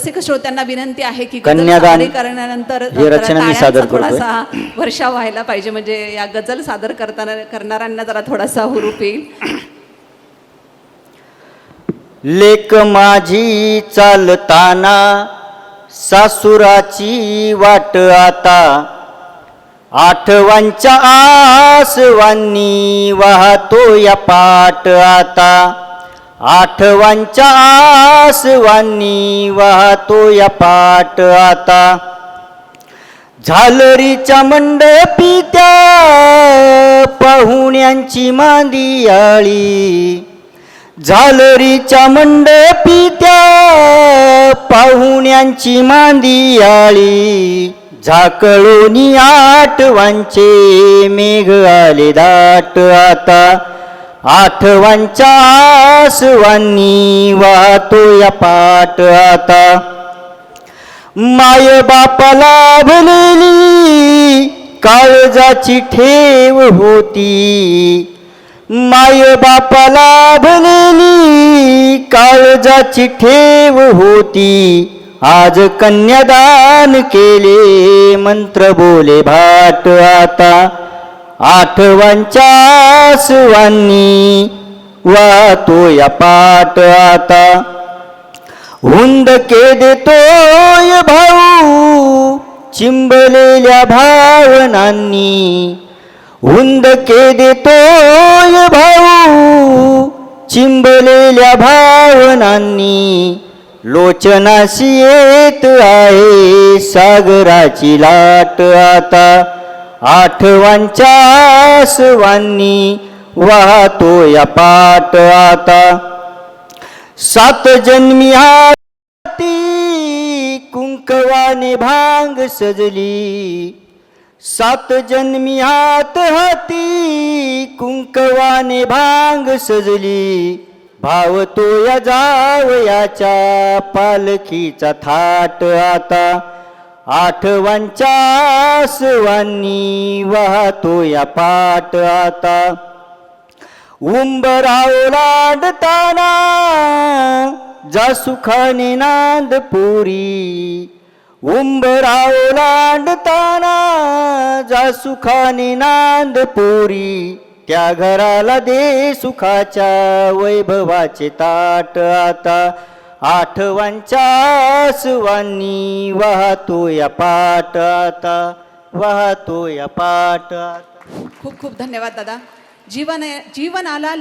रसिक श्रोत्यांना विनंती आहे की कन्यादान गजल करण्यानंतर ही रचना मी सादर करतोय. थोडासा वर्षा व्हायला पाहिजे, म्हणजे या गजल सादर करणाऱ्यांना जरा थोडासा हुरूप येईल. लेक माझी चालताना सासुराची वाट आता, आठवांच्या आसवांनी वाहतो या पाट आता, आठवांच्या आसवांनी वाहतो या पाट आता. झालरीच्या मंडपी त्या पाहुण्यांची मांदियाळी, झालरीच्या मंडपी त्या पाहुण्यांची मांदियाळी, झाकळोनी आठवांचे मेघ आले दाट आता, आठवांच्या आसवांनी वाहतो या पाट आता. माय बापाला भलेली काळजाची ठेव होती, माय बापाला भलेली काळजाची ठेव होती, आज कन्यादान केले मंत्र बोले भाट आता, आठवांच्या आसवांनी वाहतो या पाट आता. हुंदके देतोय भाऊ चिंबलेल्या भावनांनी, हुंदके देतोय भाऊ चिंबलेल्या भावनांनी, लोचनाशी येत आहे सागराची लाट आता, आठवांच्या आसवांनी वाहतो या पाट आता. सात जन्मी हाती कुंकवाने भांग सजली, सात जन्मी हाती कुंकवाने भांग सजली, भावतो या जावयाच्या पालखीचा थाट आता, आठवांच्या आसवांनी वाहतो या पाट आता. उंबराव लांडताना जा सुखाने नांदपुरी, उंबराव लांडताना जा सुखाने नांदपुरी, त्या घराला दे सुखाच्या वैभवाचे ताट आता, आठवांच्या आसवांनी वाहतो या पाट आता, वाहतो या पाट आता. खूप खूप धन्यवाद दादा. जीवनाला